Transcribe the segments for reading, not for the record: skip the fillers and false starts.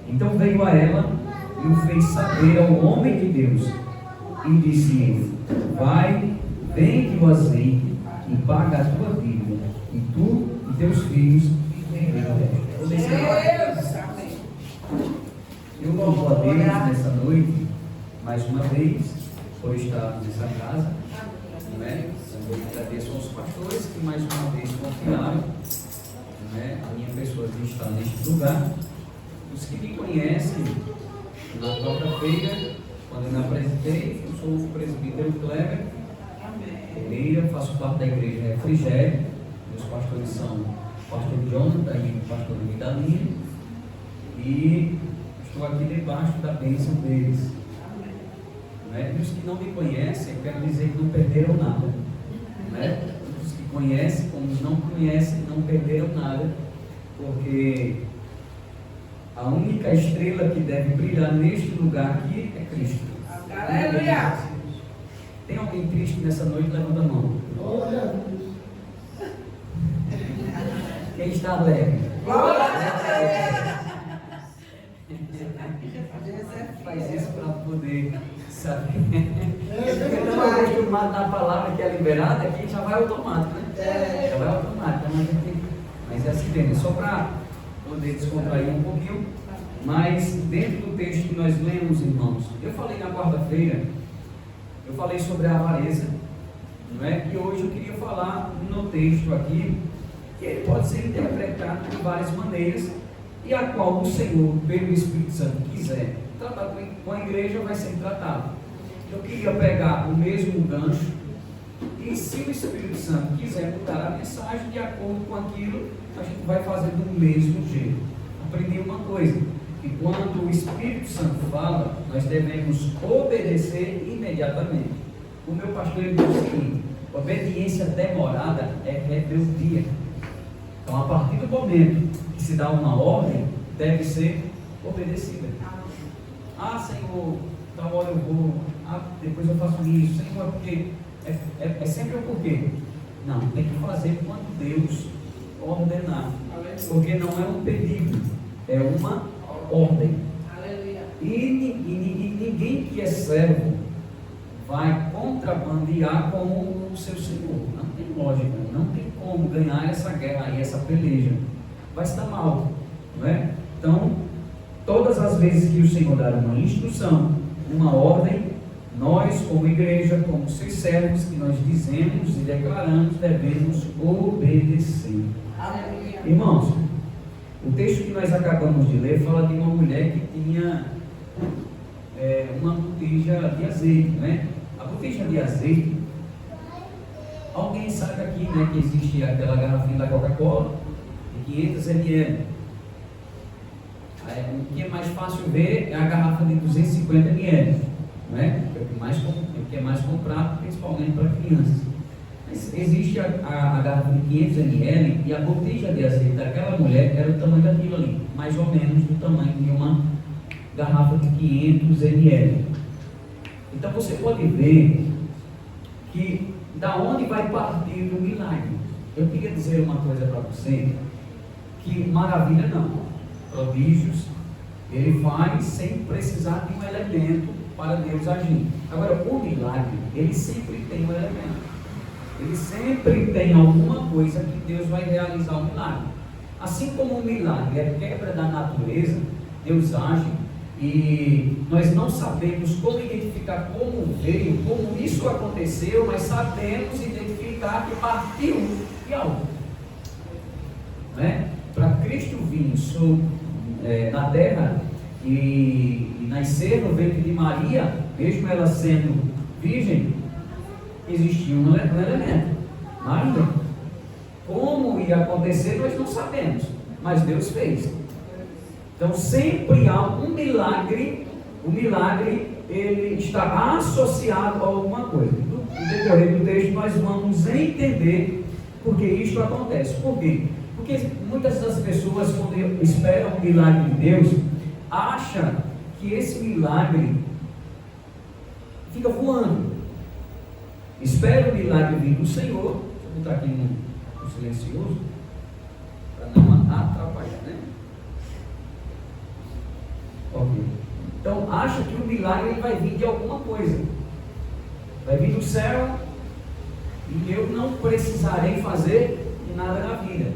Então veio a ela e o fez saber ao homem de Deus. E disse-lhe: vai, vende o azeite e paga a tua dívida, e tu e teus filhos eu louvo a Deus nessa noite, mais uma vez, por estar nessa casa, não é? Também agradeço aos pastores que mais uma vez confiaram, não é? A minha pessoa de estar neste lugar. Os que me conhecem, na quarta-feira, quando eu me apresentei, eu sou o presbítero Kleber Pereira, faço parte da igreja Refrigério. Meus pastores são o pastor Jonathan e o pastor Vidalina, e estou aqui debaixo da bênção deles. E os que não me conhecem, eu quero dizer que não perderam nada. Os que conhecem, como os não conhecem, não perderam nada, porque a única estrela que deve brilhar neste lugar aqui é Cristo. Aleluia! Tem alguém triste nessa noite? Levanta a mão. Quem está alegre? Faz isso para poder saber. Porque não é acostumado na palavra que é liberada, aqui já vai automático, né? Já vai automático. Mas é assim mesmo, só para poder descontrair um pouquinho. Mas dentro do texto que nós lemos, irmãos, eu falei na quarta-feira, eu falei sobre a avareza, não é? E hoje eu queria falar no texto aqui, que ele pode ser interpretado de várias maneiras, e a qual o Senhor, pelo Espírito Santo, quiser tratar com a igreja, vai ser tratado. Eu queria pegar o mesmo gancho, e se o Espírito Santo quiser mudar a mensagem de acordo com aquilo, a gente vai fazer do mesmo jeito. Aprendi uma coisa, que quando o Espírito Santo fala, nós devemos obedecer imediatamente. O meu pastor ele diz o seguinte: obediência demorada é rebeldia. Então, a partir do momento que se dá uma ordem, deve ser obedecida. Ah, Senhor, tal hora eu vou, depois eu faço isso. Senhor, porque é sempre o porquê. Não, tem que fazer quando Deus ordenar. Porque não é um pedido, é uma ordem. E ninguém que é servo vai contrabandear com o seu Senhor. Não tem lógica, não tem como ganhar essa guerra aí, essa peleja. Vai se dar mal, não é? Então, todas as vezes que o Senhor dar uma instrução, uma ordem, nós como igreja, como seus servos, que nós dizemos e declaramos, devemos obedecer. Aleluia. Irmãos, o texto que nós acabamos de ler fala de uma mulher que tinha uma botija de azeite, né? A botija de azeite, alguém sabe aqui, né, que existe aquela garrafinha da Coca-Cola de 500 ml. O que é mais fácil ver é a garrafa de 250 ml, né? É o que é mais comprado, principalmente para crianças. Mas existe a garrafa de 500 ml e a botija de azeite daquela mulher era o tamanho daquilo ali, mais ou menos do tamanho de uma garrafa de 500 ml. Então você pode ver que da onde vai partir o milagre. Eu queria dizer uma coisa para você, que maravilha não, prodígios ele faz sem precisar de um elemento para Deus agir. Agora o milagre, ele sempre tem um elemento, ele sempre tem alguma coisa que Deus vai realizar um milagre. Assim como o milagre é quebra da natureza, Deus age. E nós não sabemos como identificar como veio, como isso aconteceu, mas sabemos identificar que partiu de algo. Né? Para Cristo vir na terra e nascer no ventre de Maria, mesmo ela sendo virgem, existia um elemento, Maria. Como ia acontecer, nós não sabemos, mas Deus fez. Então sempre há um milagre, o milagre ele está associado a alguma coisa. No decorrer do texto nós vamos entender por que isto acontece. Por quê? Porque muitas das pessoas, quando esperam o milagre de Deus, acham que esse milagre fica voando. Espera o milagre vir do Senhor. Deixa eu botar aqui no silencioso, para não atrapalhar, né? Ok. Então, acha que o milagre ele vai vir de alguma coisa. Vai vir do céu e eu não precisarei fazer nada na vida.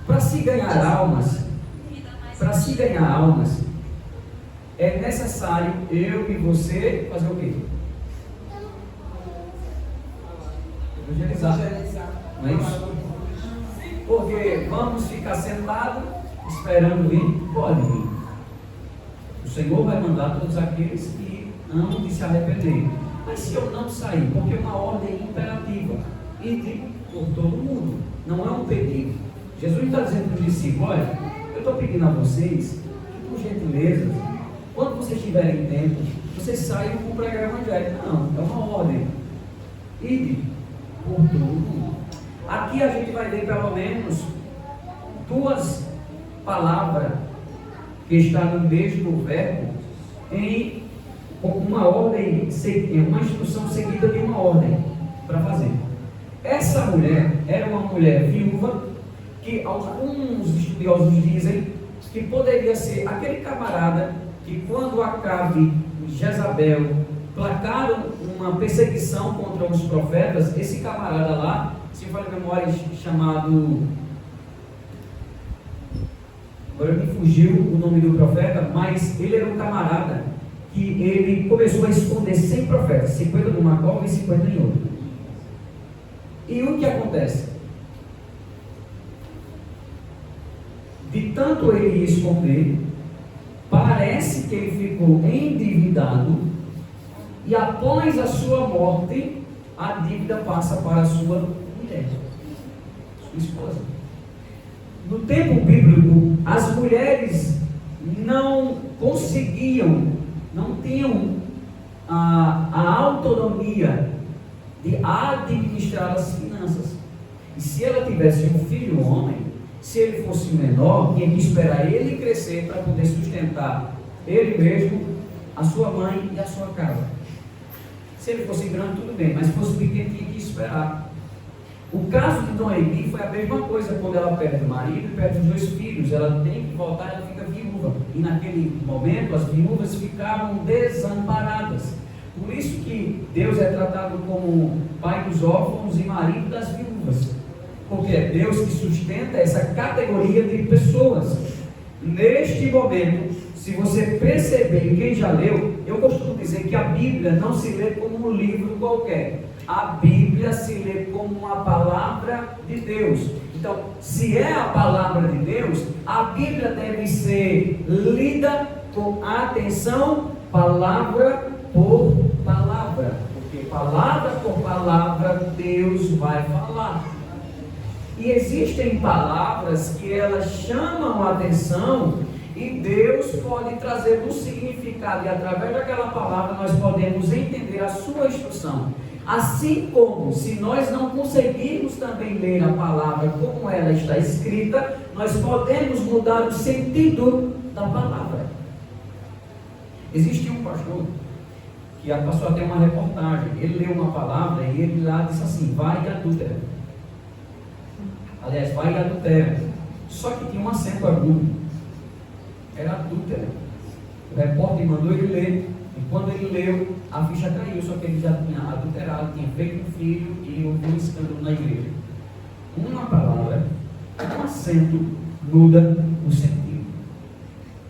Para se ganhar almas, é necessário eu e você fazer o quê? Evangelizar. Não é isso? Porque vamos ficar sentados esperando vir? Pode vir. O Senhor vai mandar todos aqueles que amam de se arrepender. Mas se eu não sair, porque é uma ordem imperativa, ide por todo mundo, não é um pedido. Jesus está dizendo para os discípulos: olha, eu estou pedindo a vocês que, por gentileza, quando vocês tiverem tempo, vocês saiam para pregar o evangelho. Não, é uma ordem. Ide por todo mundo. Aqui a gente vai ver pelo menos duas palavras que está no mesmo verbo em uma ordem, uma instrução seguida de uma ordem para fazer. Essa mulher era uma mulher viúva que alguns estudiosos dizem que poderia ser aquele camarada que quando Acabe e Jezabel placaram uma perseguição contra os profetas, esse camarada lá, se for a memória, chamado, agora me fugiu o nome do profeta, mas ele era um camarada que ele começou a esconder 100 profetas, 50 numa cova e 50 em outra. E o que acontece? De tanto ele esconder, parece que ele ficou endividado, e após a sua morte, a dívida passa para a sua mulher, sua esposa. No tempo bíblico, as mulheres não conseguiam, não tinham a autonomia de administrar as finanças. E se ela tivesse um filho homem, se ele fosse menor, tinha que esperar ele crescer para poder sustentar ele mesmo, a sua mãe e a sua casa. Se ele fosse grande, tudo bem, mas se fosse pequeno, tinha que esperar. O caso de Noemi foi a mesma coisa. Quando ela perde o marido e perde os 2 filhos, ela tem que voltar, ela fica viúva. E naquele momento, as viúvas ficavam desamparadas. Por isso que Deus é tratado como pai dos órfãos e marido das viúvas. Porque é Deus que sustenta essa categoria de pessoas. Neste momento, se você perceber, e quem já leu, eu costumo dizer que a Bíblia não se lê como um livro qualquer. A Bíblia se lê como uma palavra de Deus. Então, se é a palavra de Deus, a Bíblia deve ser lida com atenção, palavra por palavra. Porque palavra por palavra Deus vai falar. E existem palavras que elas chamam a atenção e Deus pode trazer um significado, e através daquela palavra nós podemos entender a sua instrução. Assim como, se nós não conseguirmos também ler a palavra como ela está escrita, nós podemos mudar o sentido da palavra. Existe um pastor que passou até uma reportagem. Ele leu uma palavra e ele lá disse assim: vai e adúltera. Aliás, vai e adultera. Só que tinha um acento agudo. Era adúltera. O repórter mandou ele ler. E quando ele leu, a ficha caiu. Só que ele já tinha adulterado, tinha feito um filho e houve um escândalo na igreja. Uma palavra, um acento, muda o sentido.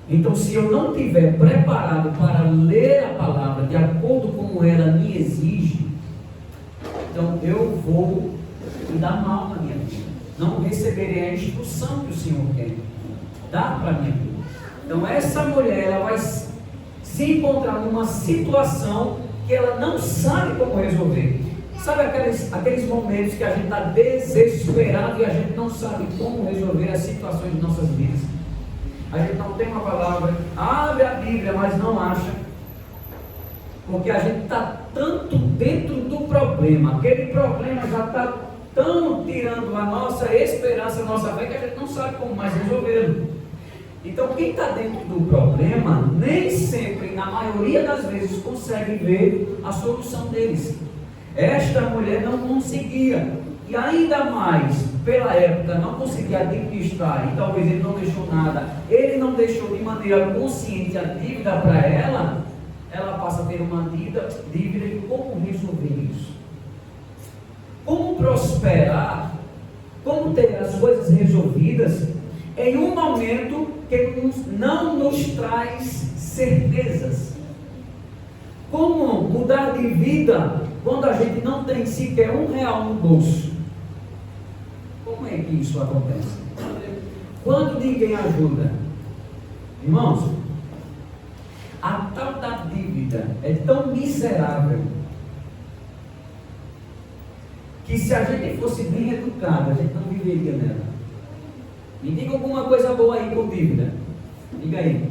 Então, se eu não estiver preparado para ler a palavra de acordo com como ela me exige, então eu vou me dar mal na minha vida. Não receberei a instrução que o Senhor quer dar para a minha vida. Então essa mulher, ela vai se encontrar numa situação que ela não sabe como resolver. Sabe aqueles momentos que a gente está desesperado e a gente não sabe como resolver as situações de nossas vidas? A gente não tem uma palavra, abre a Bíblia, mas não acha, porque a gente está tanto dentro do problema, aquele problema já está tão tirando a nossa esperança, a nossa fé, que a gente não sabe como mais resolvê-lo. Então quem está dentro do problema, nem sempre, na maioria das vezes, consegue ver a solução deles. Esta mulher não conseguia, e ainda mais, pela época não conseguia administrar e talvez ele não deixou nada, ele não deixou de maneira consciente a dívida para ela, ela passa a ter uma dívida e como resolver isso? Como prosperar? Como ter as coisas resolvidas em um momento que não nos traz certezas? Como mudar de vida quando a gente não tem sequer R$1 no bolso? Como é que isso acontece? Quando ninguém ajuda, irmãos, a tal da dívida é tão miserável que se a gente fosse bem educado, a gente não viveria nela. Me diga alguma coisa boa aí com dívida. Diga aí.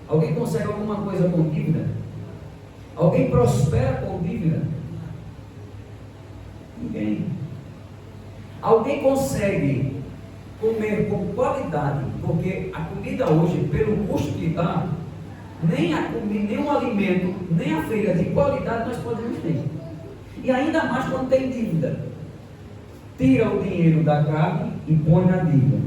Alguém consegue alguma coisa com dívida? Alguém prospera com dívida? Ninguém. Alguém consegue comer com qualidade, porque a comida hoje, pelo custo que dá, nem a comida, nem o alimento, nem a feira de qualidade nós podemos ter. E ainda mais quando tem dívida. Tira o dinheiro da carne e põe na dívida.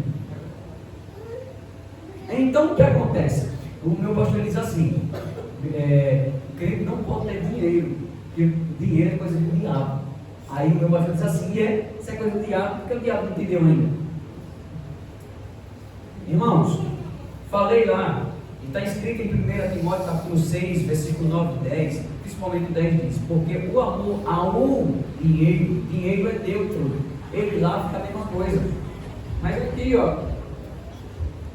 Então o que acontece? O meu pastor diz assim: o crente não pode ter dinheiro, porque dinheiro é coisa do diabo. Aí o meu pastor diz assim: isso é coisa do diabo, porque o diabo não te deu ainda. Irmãos, falei lá, e está escrito em 1 Timóteo capítulo 6, versículo 9 e 10, principalmente o 10 diz: porque o amor ao dinheiro é neutro, ele lá fica a mesma coisa. Mas aqui, ó,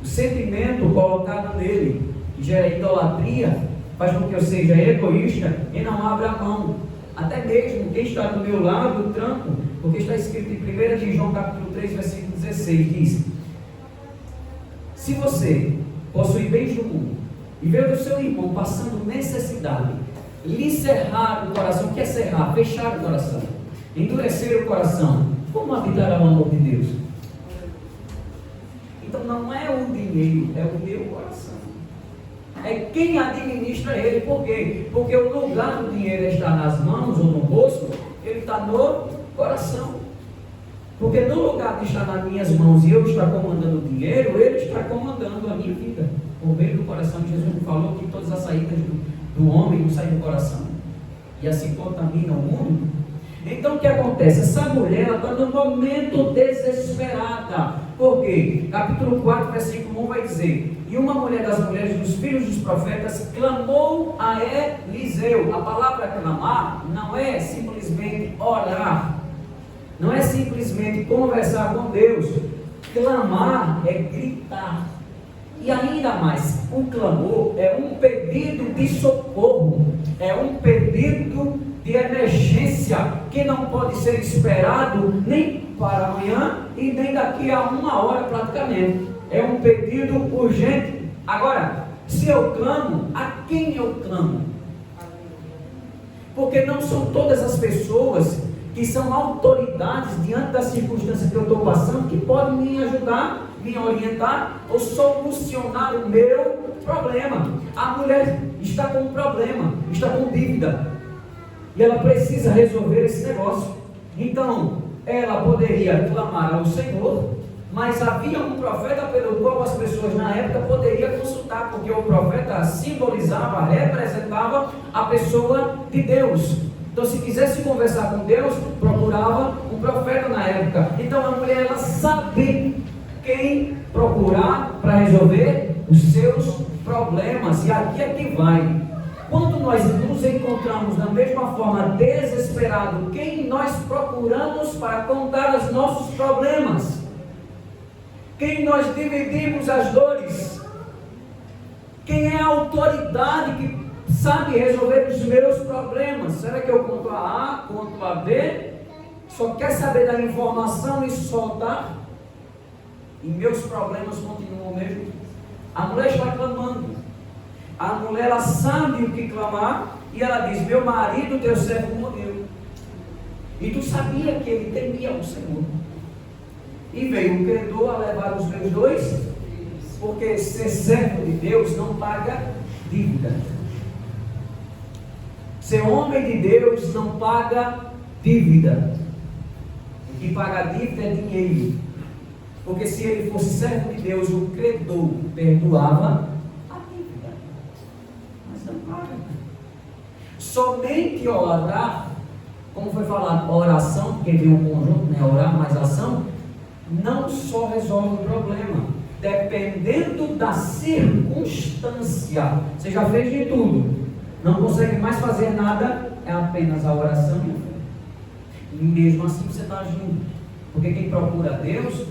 o sentimento colocado nele, que gera idolatria, faz com que eu seja egoísta e não abra a mão. Até mesmo quem está do meu lado, do tranco, porque está escrito em 1 de João capítulo 3, versículo 16, diz: se você possui bens do mundo e vê o seu irmão passando necessidade, lhe cerrar o coração, o que é cerrar? Fechar o coração, endurecer o coração, como habitará o amor de Deus? Então não é o dinheiro, é o meu coração. É quem administra ele. Por quê? Porque o lugar do dinheiro está nas mãos ou no bolso, ele está no coração. Porque no lugar de estar nas minhas mãos e eu estar comandando o dinheiro, ele está comandando a minha vida. Por meio do coração, Jesus me falou que todas as saídas do homem não saem do coração. E assim contamina o mundo. Então o que acontece? Essa mulher está num momento desesperada. Por quê? Capítulo 4, versículo 1 vai dizer: e uma mulher das mulheres dos filhos dos profetas clamou a Eliseu. A palavra clamar não é simplesmente orar, não é simplesmente conversar com Deus. Clamar é gritar. E ainda mais, o clamor é um pedido de socorro, é um pedido de emergência que não pode ser esperado nem para amanhã e nem daqui a 1 hora praticamente. É um pedido urgente. Agora, se eu clamo, a quem eu clamo? Porque não são todas as pessoas que são autoridades diante das circunstâncias que eu estou passando que podem me ajudar, me orientar ou solucionar o meu problema. A mulher está com um problema, está com dívida, e ela precisa resolver esse negócio. Então, ela poderia clamar ao Senhor, mas havia um profeta pelo qual as pessoas na época poderiam consultar, porque o profeta simbolizava, representava a pessoa de Deus. Então, se quisesse conversar com Deus, procurava um profeta na época. Então, a mulher, ela sabe quem procurar para resolver os seus problemas. E aqui é que vai. Quando nós nos encontramos da mesma forma desesperado, quem nós procuramos para contar os nossos problemas? Quem nós dividimos as dores? Quem é a autoridade que sabe resolver os meus problemas? Será que eu conto a A, conto a B? Só quer saber da informação e soltar? E meus problemas continuam o mesmo? A mulher está clamando. A mulher, ela sabe o que clamar, e ela diz: meu marido, teu servo, morreu. E tu sabia que ele temia o Senhor. E veio o credor a levar os meus 2, porque ser servo de Deus não paga dívida. Ser homem de Deus não paga dívida. O que paga dívida é dinheiro. Porque se ele fosse servo de Deus, o credor perdoava a dívida. Mas não paga. Somente orar, como foi falado, oração, porque vem um conjunto, né? Orar mais ação, não só resolve o problema. Dependendo da circunstância, você já fez de tudo, não consegue mais fazer nada, é apenas a oração e a fé. E mesmo assim você está agindo. Porque quem procura Deus,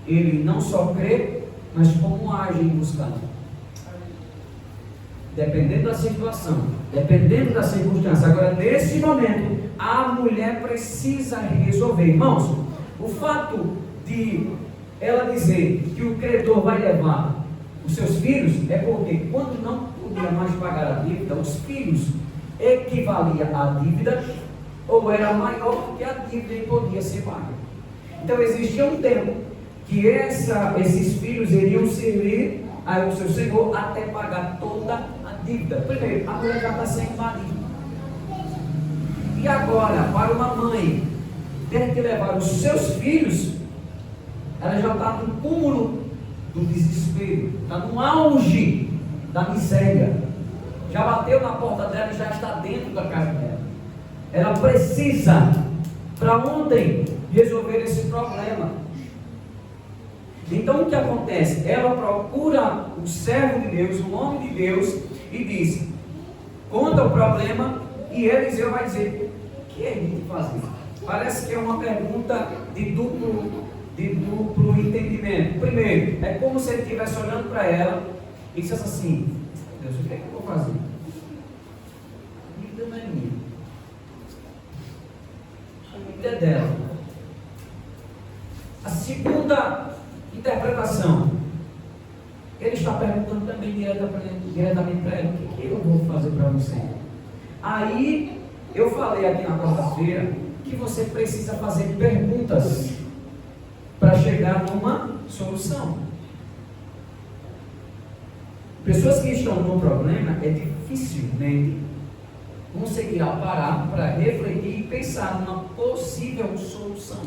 ele não só crê, mas como age em buscar. Dependendo da situação, dependendo da circunstância. Agora, nesse momento, a mulher precisa resolver. Irmãos, o fato de ela dizer que o credor vai levar os seus filhos, é porque quando não podia mais pagar a dívida, os filhos equivalia à dívida, ou era maior que a dívida e podia ser paga. Então existia um tempo que esses filhos iriam servir ao seu senhor até pagar toda a dívida. Primeiro, a mulher já está sem marido. E agora, para uma mãe ter que levar os seus filhos, ela já está no cúmulo do desespero, está no auge da miséria. Já bateu na porta dela e já está dentro da casa dela. Ela precisa, para ontem, resolver esse problema. Então o que acontece? Ela procura o servo de Deus, o homem de Deus, e diz: conta o problema, e Eliseu vai dizer: o que é de fazer? Parece que é uma pergunta de duplo entendimento. Primeiro, é como se ele estivesse olhando para ela e dissesse assim: Deus, o que é que eu vou fazer? A vida não é minha, a vida é dela. A segunda interpretação, ele está perguntando também diretamente para ela: o que eu vou fazer para você? Aí eu falei aqui na quarta-feira que você precisa fazer perguntas para chegar numa solução. Pessoas que estão num problema, é dificilmente conseguirá parar para refletir e pensar numa possível solução.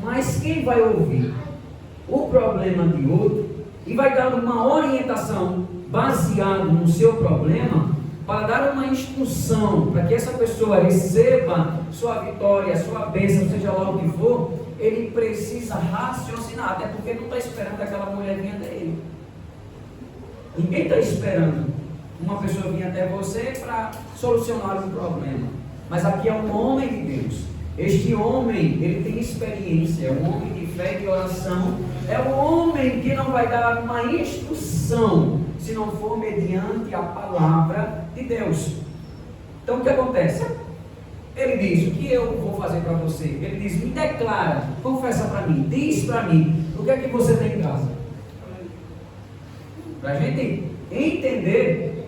Mas quem vai ouvir o problema de outro e vai dar uma orientação baseada no seu problema, para dar uma instrução para que essa pessoa receba sua vitória, sua bênção, seja lá o que for, ele precisa raciocinar, até porque não está esperando aquela mulher vir até ele. Ninguém está esperando uma pessoa vir até você para solucionar um problema. Mas aqui é um homem de Deus. Este homem, ele tem experiência, é um homem de fé e de oração, é um homem que não vai dar uma instrução se não for mediante a palavra de Deus. Então o que acontece? Ele diz: o que eu vou fazer para você? Ele diz: me declara, confessa para mim, diz para mim, o que é que você tem em casa? Para a gente entender,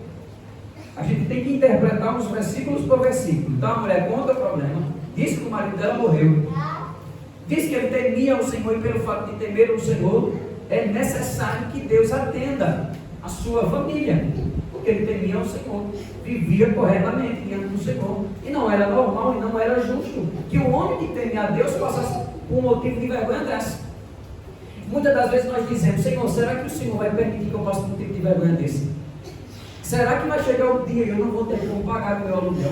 a gente tem que interpretar os versículos por versículo. Então a mulher conta o problema, diz que o marido dela morreu, diz que ele temia o Senhor, e pelo fato de temer o Senhor, é necessário que Deus atenda a sua família, porque ele temia o Senhor, vivia corretamente diante do Senhor, e não era normal e não era justo que o homem que temia a Deus passasse por um motivo de vergonha dessa. Muitas das vezes nós dizemos: Senhor, será que o Senhor vai permitir que eu passe por um tipo de vergonha desse? Será que vai chegar o dia e eu não vou ter como pagar o meu aluguel?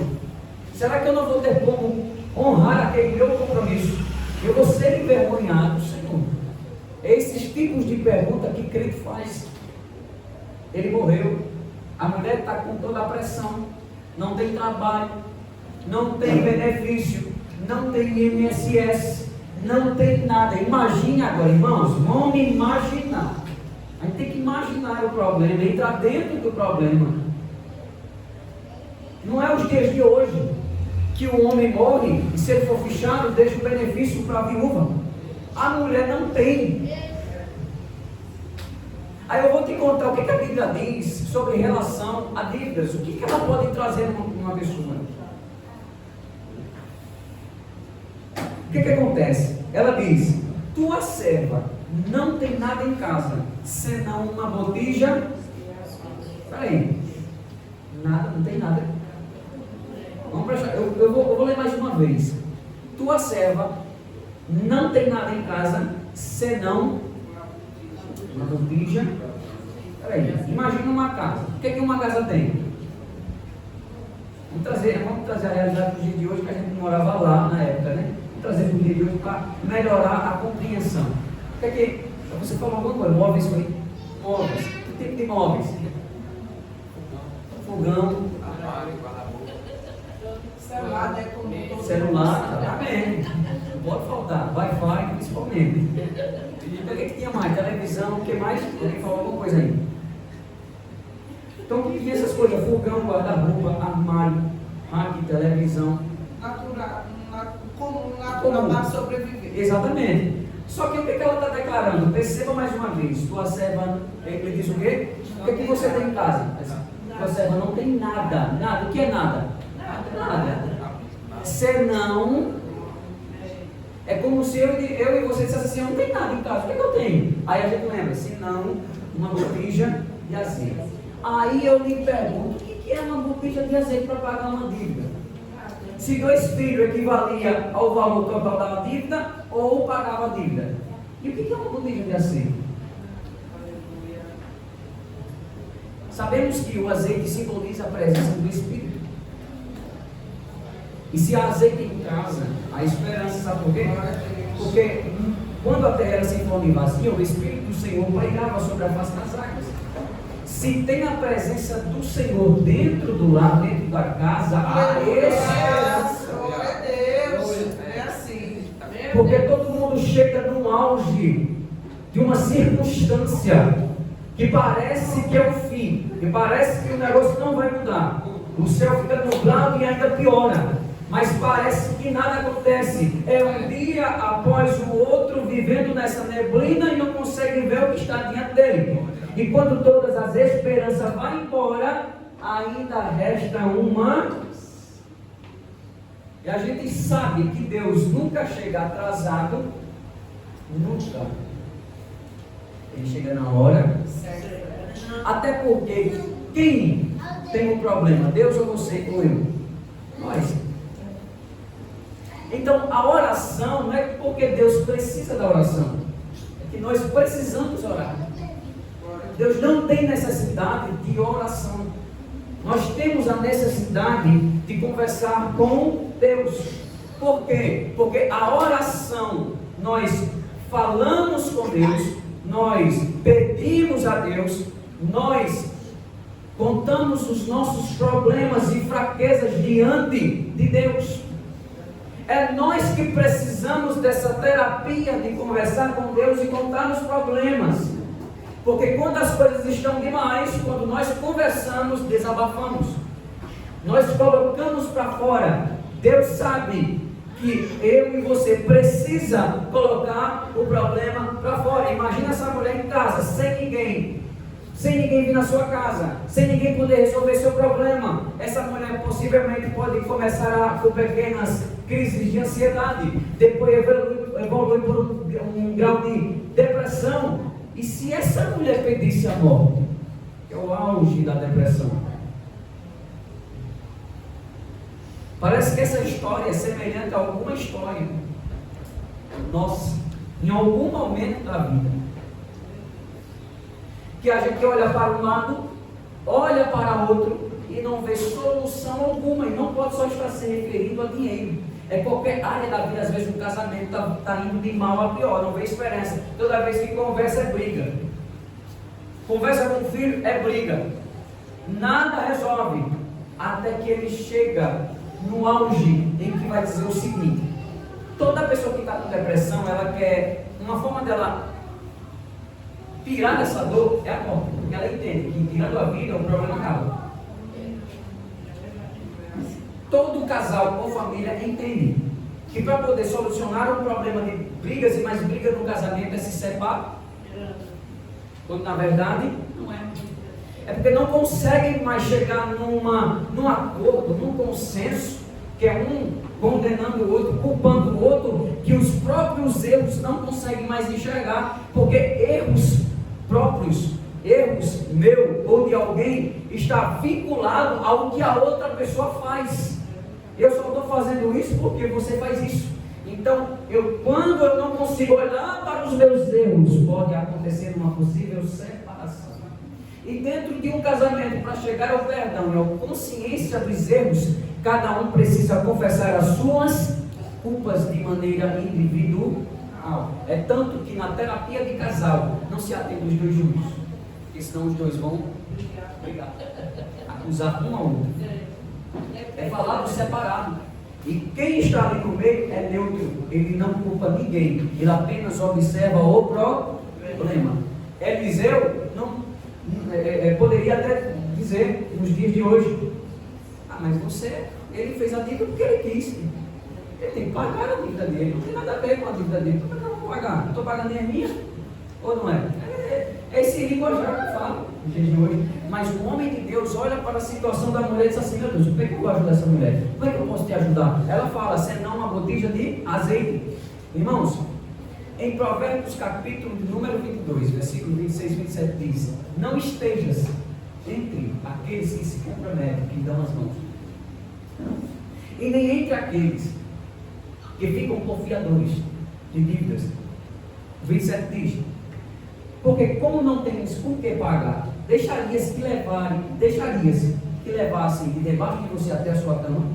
Será que eu não vou ter como honrar aquele meu compromisso? Eu vou ser envergonhado, Senhor? Esses tipos de pergunta que crente faz. Ele morreu, a mulher está com toda a pressão, não tem trabalho, não tem benefício, não tem INSS, não tem nada. Imagine agora, irmãos, vamos imaginar. A gente tem que imaginar o problema, entrar dentro do problema. Não é os dias de hoje que o homem morre e, se ele for fichado, deixa o benefício para a viúva. A mulher não tem. Aí eu vou te contar o que a Bíblia diz sobre relação a dívidas. O que ela pode trazer numa pessoa? O que acontece? Ela diz: tua serva não tem nada em casa, senão uma botija. Peraí, nada, não tem nada. Vamos prestar, eu vou ler mais uma vez. Tua serva não tem nada em casa, senão uma botija. Peraí, imagina uma casa. O que é que uma casa tem? Vamos trazer a realidade do dia de hoje, que a gente morava lá na época, né? Vamos trazer para o dia de hoje para melhorar a compreensão. O que é que você falou alguma coisa? Móveis foi? Móveis. Que tipo de móveis? Fogão. Celular, tá bem. Não pode faltar. Wi-Fi, principalmente. Então o que tinha mais? Televisão, o que mais? Alguém falou alguma coisa aí? Então o que tinha essas coisas? Fogão, guarda-roupa, armário, rádio, televisão. Natural para sobreviver. Exatamente. Só que o que ela está declarando? Perceba mais uma vez. Tua serva, ele diz o quê? O que você tem em casa? Tua serva não tem nada. Nada. O que é nada? Nada. Senão, é como se eu e você dissessem assim, eu não tenho nada em casa, o que é que eu tenho? Aí a gente lembra, senão uma botija de azeite. Aí eu lhe pergunto, o que é uma botija de azeite para pagar uma dívida? Se 2 filhos equivalia ao valor total da dívida, ou pagava a dívida. E o que é uma botija de azeite? Sabemos que o azeite simboliza a presença do Espírito. E se há azeite em casa, a esperança, sabe por quê? Porque quando a terra era sem forma e vazia, o Espírito do Senhor pairava sobre a face das águas. Se tem a presença do Senhor dentro do lar, dentro da casa, há esperança. Glória a Deus. É assim. Porque todo mundo chega num auge de uma circunstância que parece que é o fim, que parece que o negócio não vai mudar. O céu fica nublado e ainda piora. Mas parece que nada acontece. É um dia após o outro, vivendo nessa neblina e não consegue ver o que está diante dele. E quando todas as esperanças vão embora, ainda resta uma. E a gente sabe que Deus nunca chega atrasado. Nunca. Ele chega na hora. Até porque quem tem um problema? Deus ou você ou eu? Nós. Então a oração não é porque Deus precisa da oração, é que nós precisamos orar. Deus não tem necessidade de oração. Nós temos a necessidade de conversar com Deus. Por quê? Porque a oração, nós falamos com Deus, nós pedimos a Deus, nós contamos os nossos problemas e fraquezas diante de Deus. É nós que precisamos dessa terapia de conversar com Deus e contar os problemas. Porque quando as coisas estão demais, quando nós conversamos, desabafamos. Nós colocamos para fora. Deus sabe que eu e você precisa colocar o problema para fora. Imagina essa mulher em casa, sem ninguém vir na sua casa, sem ninguém poder resolver seu problema. Essa mulher possivelmente pode começar com pequenas crises de ansiedade, depois evolui por um grau de depressão. E se essa mulher pedisse a morte, que é o auge da depressão, parece que essa história é semelhante a alguma história nossa, em algum momento da vida, que a gente olha para um lado, olha para outro e não vê solução alguma, e não pode só estar se referindo a dinheiro. É qualquer área da vida, às vezes o casamento está indo de mal a pior, não vê esperança. Toda vez que conversa é briga. Conversa com o filho é briga. Nada resolve, até que ele chega no auge em que vai dizer o seguinte: toda pessoa que está com depressão, ela quer, uma forma dela tirar dessa dor é a morte, porque ela entende que tirando a vida o problema acaba. Todo casal ou família entende que para poder solucionar um problema de brigas e mais brigas no casamento é se separar, quando na verdade não é. É porque não conseguem mais chegar num acordo, num consenso, que é um condenando o outro, culpando o outro, que os próprios erros não conseguem mais enxergar, porque erros próprios, erros meu ou de alguém, está vinculado ao que a outra pessoa faz. Eu só estou fazendo isso porque você faz isso. Então, quando eu não consigo olhar para os meus erros, pode acontecer uma possível separação. E dentro de um casamento, para chegar ao perdão e à consciência dos erros, cada um precisa confessar as suas culpas de maneira individual. É tanto que na terapia de casal não se atende os dois juntos, porque senão os dois vão brigar, acusar um ao outro. É falado separado. E quem está ali no meio é neutro, ele não culpa ninguém, ele apenas observa o problema. Eliseu poderia até dizer nos dias de hoje: mas ele fez a dívida porque ele quis, ele tem que pagar a dívida dele, não tem nada a ver com a dívida dele. Como é que eu não vou pagar? Estou pagando nem a minha? Ou não é? É esse linguajar que eu falo nos dias de hoje. Mas o homem de Deus olha para a situação da mulher e diz assim: meu Deus, como é que eu vou ajudar essa mulher? Como é que eu posso te ajudar? Ela fala: senão uma botija de azeite. Irmãos, em Provérbios capítulo número 22, versículo 26 e 27 diz: não estejas entre aqueles que se comprometem, que dão as mãos, e nem entre aqueles que ficam confiadores de dívidas. 27 diz: porque como não tens com que pagar, deixarias que levassem de debaixo de você até a sua cama?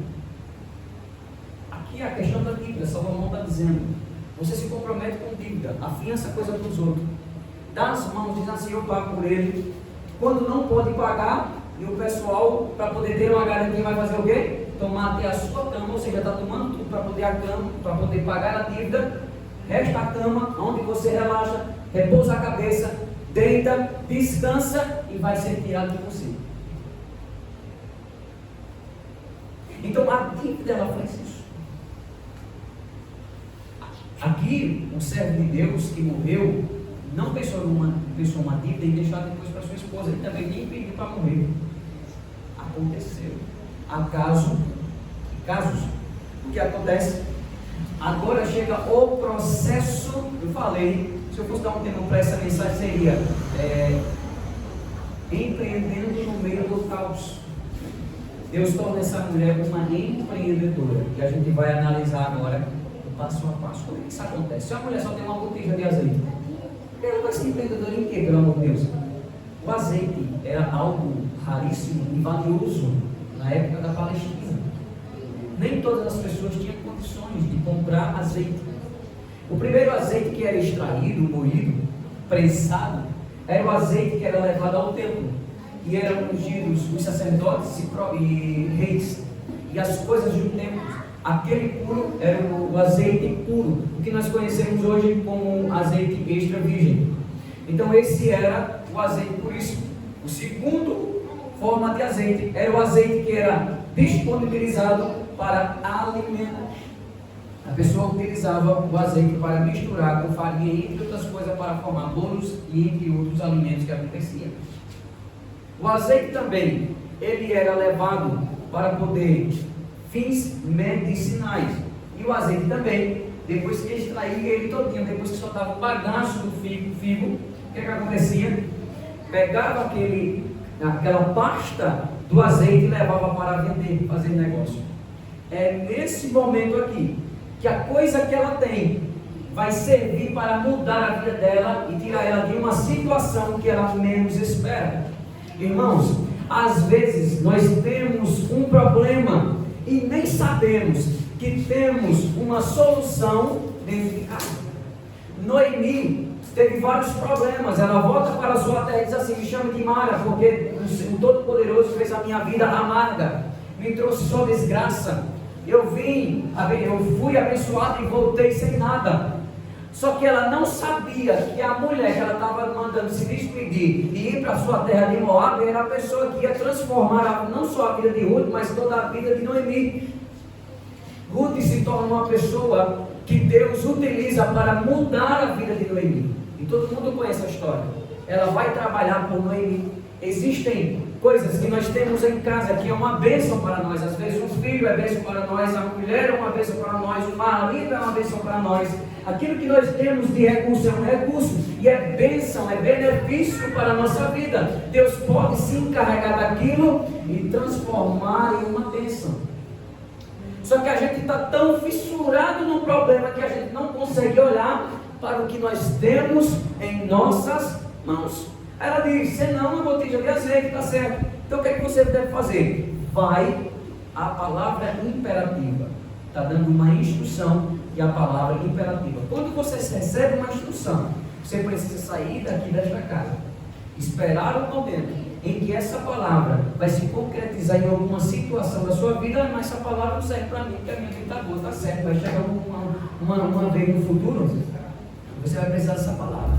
Aqui é a questão da dívida. Salomão está dizendo: você se compromete com dívida, afiança coisa para os outros, dá as mãos, diz assim: eu pago por ele. Quando não pode pagar, e o pessoal, para poder ter uma garantia, vai fazer o quê? Tomar até a sua cama, ou seja, está tomando tudo para poder a cama, para poder pagar a dívida. Resta a cama, onde você relaxa, repousa a cabeça, deita, descansa e vai ser tirado de você. Então a dívida, ela faz isso. Aqui, um servo de Deus que morreu não pensou uma dívida e deixar depois para sua esposa. Ele também nem pediu para morrer. Aconteceu. Casos. O que acontece? Agora chega o processo. Eu falei, se eu fosse dar um tema para essa mensagem, seria empreendendo no meio do caos. Deus torna essa mulher uma empreendedora, que a gente vai analisar agora passo a passo. Como é que isso acontece? Se a mulher só tem uma botija de azeite, ela vai ser empreendedora em quê, pelo amor de Deus? O azeite era algo raríssimo e valioso na época da Palestina. Nem todas as pessoas tinham condições de comprar azeite. O primeiro azeite que era extraído, moído, prensado, era o azeite que era levado ao templo, e eram ungidos os sacerdotes e reis, e as coisas do templo. Aquele puro era o azeite puro, o que nós conhecemos hoje como azeite extra virgem. Então esse era o azeite puríssimo. O segundo forma de azeite era o azeite que era disponibilizado para alimento. A pessoa utilizava o azeite para misturar com farinha, entre outras coisas, para formar bolos e entre outros alimentos que aconteciam. O azeite também, ele era levado para poder fins medicinais. E o azeite também, depois que extraía ele todinho, depois que soltava o bagaço do figo, o que acontecia? Pegava aquela pasta do azeite e levava para vender, fazer negócio. É nesse momento aqui que a coisa que ela tem vai servir para mudar a vida dela e tirar ela de uma situação que ela menos espera. Irmãos, às vezes nós temos um problema e nem sabemos que temos uma solução dentro de casa. Noemi teve vários problemas. Ela volta para a sua terra e diz assim: me chame de Mara, porque o Todo-Poderoso fez a minha vida amarga, me trouxe só desgraça. Eu fui abençoado e voltei sem nada. Só que ela não sabia que a mulher que ela estava mandando se despedir e ir para a sua terra de Moab era a pessoa que ia transformar não só a vida de Ruth, mas toda a vida de Noemi. Ruth se torna uma pessoa que Deus utiliza para mudar a vida de Noemi. E todo mundo conhece a história. Ela vai trabalhar por Noemi. Existem coisas que nós temos em casa que é uma bênção para nós. Às vezes um filho é bênção para nós, a mulher é uma bênção para nós, o marido é uma bênção para nós. Aquilo que nós temos de recurso é um recurso e é bênção, é benefício para a nossa vida. Deus pode se encarregar daquilo e transformar em uma bênção. Só que a gente está tão fissurado no problema que a gente não consegue olhar para o que nós temos em nossas mãos. Ela diz, senão uma botija de azeite, está certo. Então o que é que você deve fazer? Vai, a palavra imperativa. Está dando uma instrução e a palavra imperativa. Quando você recebe uma instrução, você precisa sair daqui desta casa, esperar o momento em que essa palavra vai se concretizar em alguma situação da sua vida, mas essa palavra não serve para mim, porque a minha vida está boa, está certo, vai chegar uma vez no futuro, você vai precisar dessa palavra.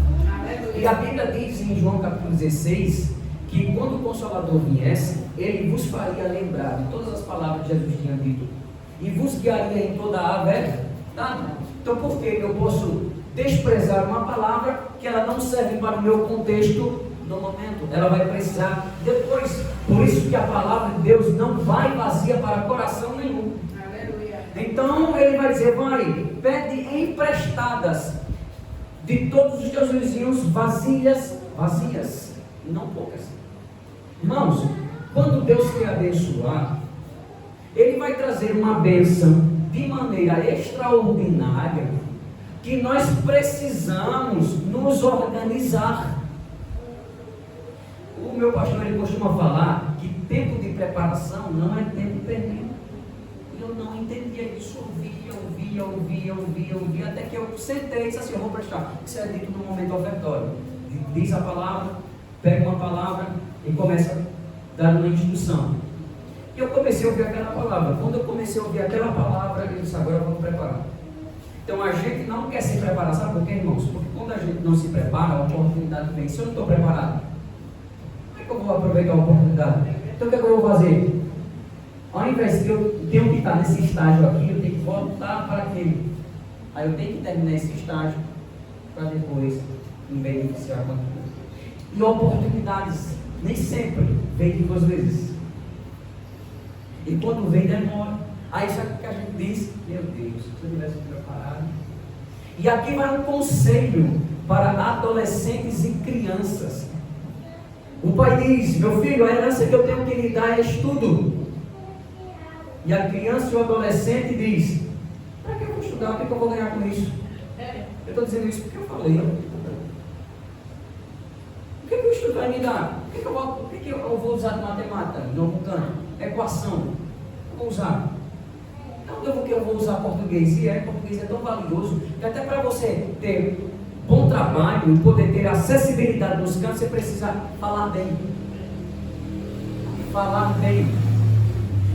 E a Bíblia diz em João capítulo 16, que quando o Consolador viesse, ele vos faria lembrar de todas as palavras que Jesus tinha dito, e vos guiaria em toda a verdade. Então por que eu posso desprezar uma palavra que ela não serve para o meu contexto no momento? Ela vai precisar depois. Por isso que a palavra de Deus não vai vazia para coração nenhum. Aleluia. Então ele vai dizer, vai, pede emprestadas de todos os teus vizinhos vasilhas vazias, e não poucas. Irmãos, quando Deus quer abençoar, Ele vai trazer uma bênção de maneira extraordinária, que nós precisamos nos organizar. O meu pastor, ele costuma falar que tempo de preparação não é tempo perdido. E eu não entendia isso, ouvia, até que eu sentei e disse assim, eu vou prestar. Isso é dito no momento ofertório. Diz a palavra, pega uma palavra e começa a dar uma instrução. E eu comecei a ouvir aquela palavra. Quando eu comecei a ouvir aquela palavra, eu disse, agora vamos preparar. Então a gente não quer se preparar, sabe por quê, irmãos? Porque quando a gente não se prepara, a oportunidade vem. Se eu não estou preparado, como é que eu vou aproveitar a oportunidade? Então o que é que eu vou fazer? Ao invés de eu tenho que estar nesse estágio aqui, eu tenho que voltar para aquele. Aí eu tenho que terminar esse estágio para depois me beneficiar com aquilo. E oportunidades nem sempre vem de 2 vezes. E quando vem, demora. Aí sabe o que a gente diz? Meu Deus, se eu tivesse preparado. E aqui vai um conselho para adolescentes e crianças. O pai diz, meu filho, a herança que eu tenho que lhe dar é estudo. E a criança e o adolescente diz, para que eu vou estudar? O que eu vou ganhar com isso? Eu estou dizendo isso porque eu falei. O que o estudo vai me dar? O que eu vou usar de matemática? Não canto. Equação. Eu vou usar. Então eu vou usar português. E português é tão valioso que até para você ter bom trabalho e poder ter acessibilidade nos cantos, você precisa falar bem. Falar bem.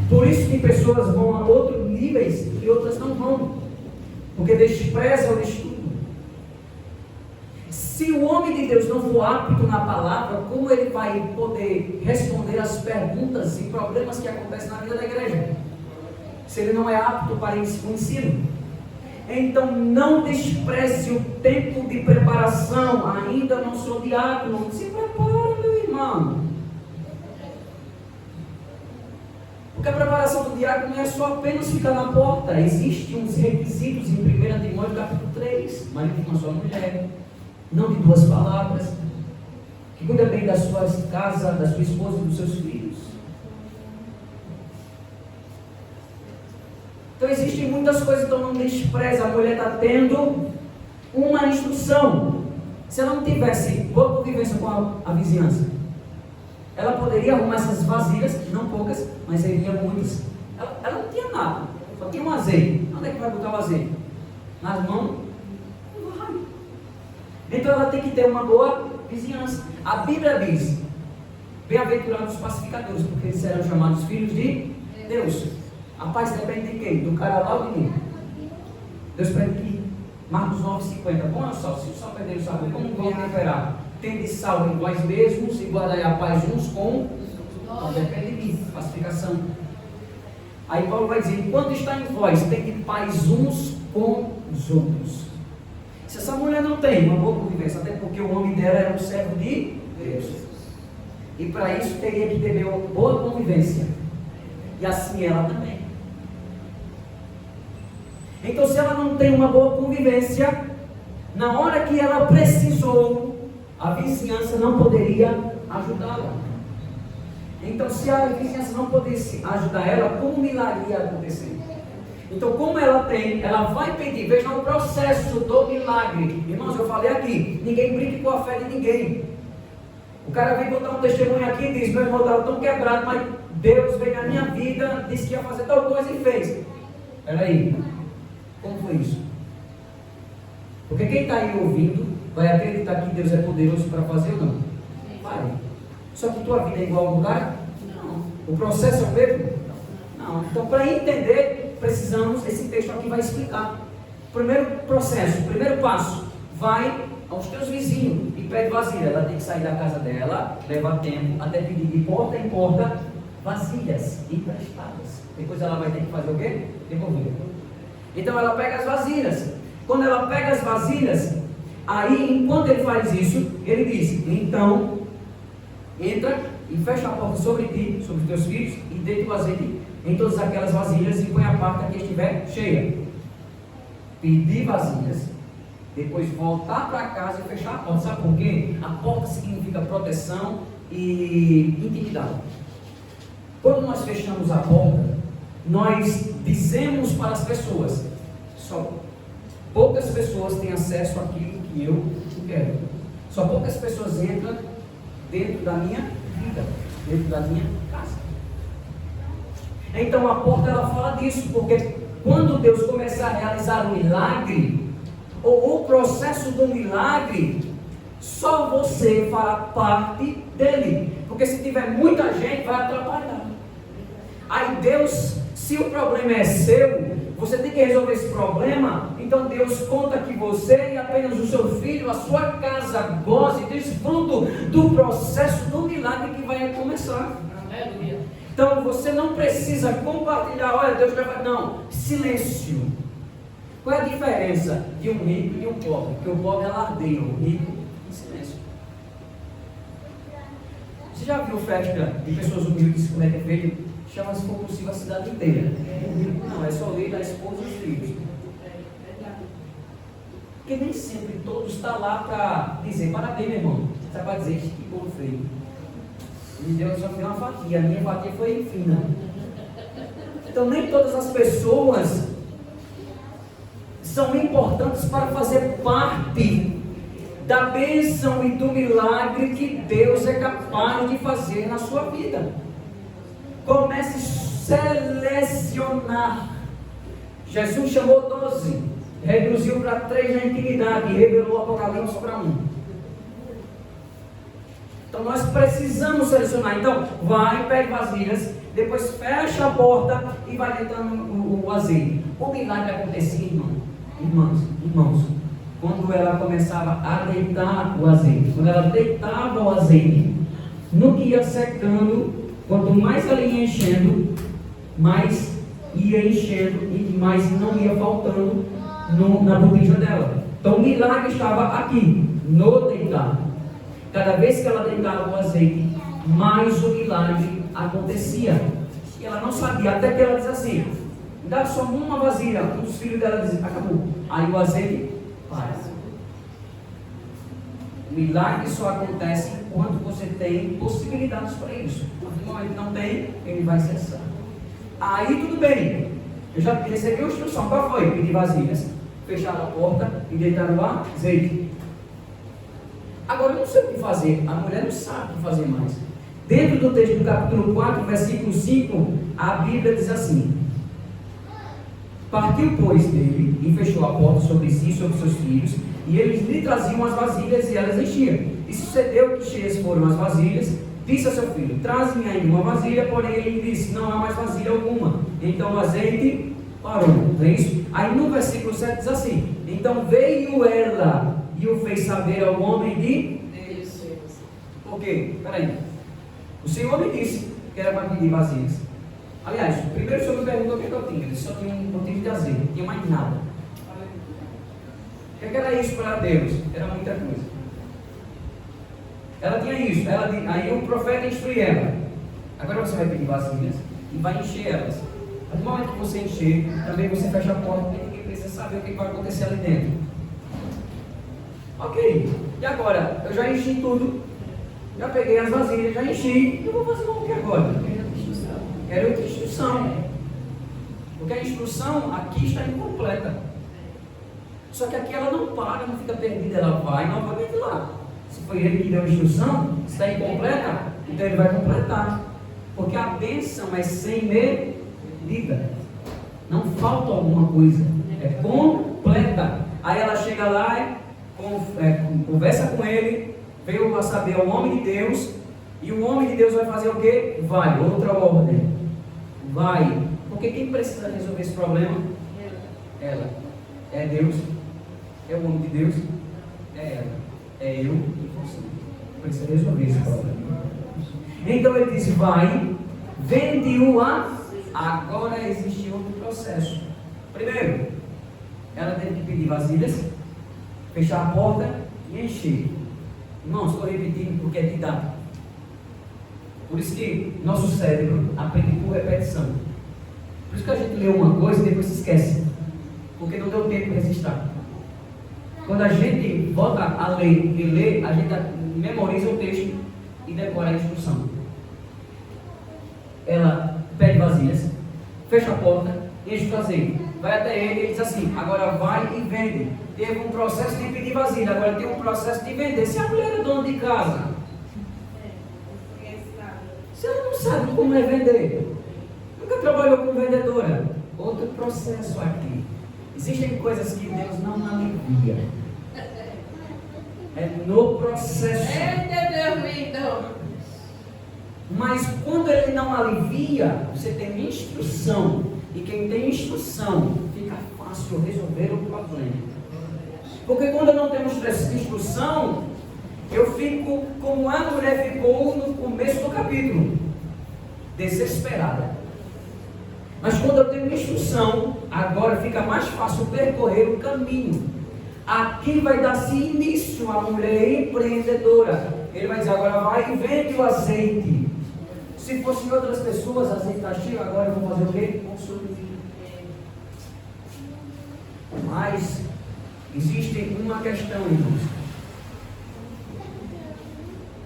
Por isso que pessoas vão a outros níveis e outras não vão, porque desprezam o estudo. Se o homem de Deus não for apto na palavra, como ele vai poder responder às perguntas e problemas que acontecem na vida da igreja? Se ele não é apto para o ensino. Então não despreze o tempo de preparação. Ainda não sou diácono. Se prepara, meu irmão. Porque a preparação do diácono não é só apenas ficar na porta. Existem uns requisitos em 1 Timóteo capítulo 3. Marido de uma só mulher, não de 2 palavras, que cuida bem da sua casa, da sua esposa e dos seus filhos. Então existem muitas coisas, então não despreze. A mulher está tendo uma instrução. Se ela não tivesse boa convivência com a vizinhança, ela poderia arrumar essas vasilhas, não poucas, mas seriam muitas. Ela não tinha nada, só tinha um azeite. Onde é que vai botar o azeite? Nas mãos? Não vai. Então ela tem que ter uma boa vizinhança. A Bíblia diz, bem-aventurados os pacificadores, porque eles serão chamados filhos de Deus. A paz depende de quem? Do cara lá ou de mim? Deus pede que Marcos 9,50. Bom, só, se o sal perder o sabor, como vão temperar? Tende sal em vós mesmos e guardai a paz uns com. Então depende de mim, pacificação. Aí Paulo vai dizer, enquanto está em vós, tende paz uns com os outros. Se essa mulher não tem uma boa convivência, até porque o homem dela era um servo de Deus, e para isso teria que ter uma boa convivência, e assim ela também. Então se ela não tem uma boa convivência, na hora que ela precisou, a vizinhança não poderia ajudá-la. Então se a vizinhança não pudesse ajudar ela, como o milagre ia acontecer? Então, como ela tem, ela vai pedir. Veja o processo do milagre. Irmãos, eu falei aqui, ninguém brinque com a fé de ninguém. O cara vem contar um testemunho aqui e diz: meu irmão estava tão quebrado, mas Deus veio na minha vida, disse que ia fazer tal coisa e fez. Peraí, como foi isso? Porque quem está aí ouvindo vai acreditar que Deus é poderoso para fazer ou não? Vai. Só que tua vida é igual ao lugar? Não. O processo é o mesmo? Não. Então, para entender, precisamos, esse texto aqui vai explicar. Primeiro processo, primeiro passo, vai aos teus vizinhos e pede vasilha. Ela tem que sair da casa dela, leva tempo, até pedir de porta em porta vasilhas emprestadas. Depois ela vai ter que fazer o quê? Devolver. Então ela pega as vasilhas. Quando ela pega as vasilhas, aí enquanto ele faz isso, ele diz: então entra e fecha a porta sobre ti, sobre os teus filhos, e deita o azeite em todas aquelas vasilhas e põe a parte que estiver cheia. Pedir vasilhas, depois voltar para casa e fechar a porta. Sabe por quê? A porta significa proteção e intimidade. Quando nós fechamos a porta, nós dizemos para as pessoas: só poucas pessoas têm acesso àquilo que eu quero. Só poucas pessoas entram dentro da minha vida, dentro da minha casa. Então a porta, ela fala disso, porque quando Deus começar a realizar um milagre, ou o processo do milagre, só você fará parte dele. Porque se tiver muita gente, vai atrapalhar. Aí Deus, se o problema é seu, você tem que resolver esse problema. Então Deus conta que você e apenas o seu filho, a sua casa, goze, desfruto do processo do milagre que vai começar. Aleluia. Então você não precisa compartilhar: olha, Deus vai fazer. Não, silêncio. Qual é a diferença de um rico e um pobre? Porque o pobre alardeia, o rico em silêncio. Você já viu festa de pessoas humildes, como é que é feito? Chama-se compulsiva a cidade inteira. O rico não, é só o líder, a esposa e os filhos. Porque nem sempre todos estão lá para dizer: parabéns, meu irmão. Você vai dizer: que bolo feio. E Deus só deu uma fatia, a minha fatia foi fina. Então nem todas as pessoas são importantes para fazer parte da bênção e do milagre que Deus é capaz de fazer na sua vida. Comece a selecionar. Jesus chamou 12, reduziu para 3 na intimidade e revelou o Apocalipse para 1. Então nós precisamos selecionar. Então vai, pega vasilhas, depois fecha a porta e vai deitando o azeite. O milagre acontecia, irmãos, quando ela começava a deitar o azeite. Quando ela deitava o azeite, no que ia secando, quanto mais ela ia enchendo, mais ia enchendo e mais não ia faltando na botija dela. Então o milagre estava aqui, no deitar. Cada vez que ela deitava o azeite, mais o milagre acontecia. E ela não sabia, até que ela diz assim: dá só uma vasilha. Um dos filhos dela diz: acabou. Aí o azeite para. O milagre só acontece quando você tem possibilidades para isso. No momento não tem, ele vai cessar. Aí tudo bem, eu já recebi a instrução. Qual foi? Pedir vasilhas, fechar a porta e deitar o azeite. Agora eu não sei o que fazer. A mulher não sabe o que fazer mais. Dentro do texto do capítulo 4, versículo 5, a Bíblia diz assim: partiu, pois, dele e fechou a porta sobre si e sobre seus filhos, e eles lhe traziam as vasilhas e elas enchiam. E sucedeu que cheias foram as vasilhas. Disse a seu filho: traze-me ainda uma vasilha. Porém ele disse: não há mais vasilha alguma. Então o azeite parou. Não é isso? Aí no versículo 7 diz assim: então veio ela e o fez saber ao homem de Deus. Por quê? Peraí. O Senhor me disse que era para pedir vasilhas. Aliás, primeiro o Senhor me perguntou o que eu tinha. Ele só tinha um motivo de azeite, não tinha mais nada. O que era isso para Deus? Era muita coisa. Ela tinha isso. Aí o profeta instrui ela: agora você vai pedir vasilhas e vai encher elas. No momento que você encher, também você fecha a porta, porque ninguém precisa saber o que vai acontecer ali dentro. Ok. E agora? Eu já enchi tudo. Já peguei as vasilhas, já enchi. Eu vou fazer o que agora? Quero outra instrução. Porque a instrução aqui está incompleta. Só que aqui ela não para, não fica perdida, ela vai novamente lá. Se foi ele que deu a instrução, se está incompleta, então ele vai completar. Porque a bênção é sem medida. Não falta alguma coisa. É completa. Aí ela chega lá, conversa com ele, veio a saber o homem de Deus, e o homem de Deus vai fazer o quê? Vai, outra ordem. Vai. Porque quem precisa resolver esse problema? Ela. É Deus. É o homem de Deus. É ela. É eu e você. Precisa resolver esse problema. Então ele disse, vai, vende-o a... Agora existe outro processo. Primeiro, ela teve que pedir vasilhas, fechar a porta e encher. Irmãos, estou repetindo porque é didático. Por isso que nosso cérebro aprende por repetição. Por isso que a gente lê uma coisa e depois se esquece. Porque não deu tempo de registrar. Quando a gente volta a ler e lê, a gente memoriza o texto e decora a instrução. Ela pede vasilhas, fecha a porta, enche o azeite. Vai até ele e diz assim, agora vai e vende. Teve um processo de pedir vasilha, agora tem um processo de vender. Se a mulher é dona de casa, se ela não sabe como é vender, nunca trabalhou como vendedora, outro processo aqui. Existem coisas que Deus não alivia. É no processo. Mas quando Ele não alivia, você tem instrução. E quem tem instrução, fica fácil resolver o problema. Porque quando não temos instrução, eu fico como a mulher ficou no começo do capítulo, desesperada. Mas quando eu tenho instrução, agora fica mais fácil percorrer o caminho. Aqui vai dar-se início à mulher empreendedora. Ele vai dizer, agora vai e vende o azeite. Se fossem outras pessoas, azeite está cheio, agora eu vou fazer o quê? Consumir. Mas existe uma questão, irmãos.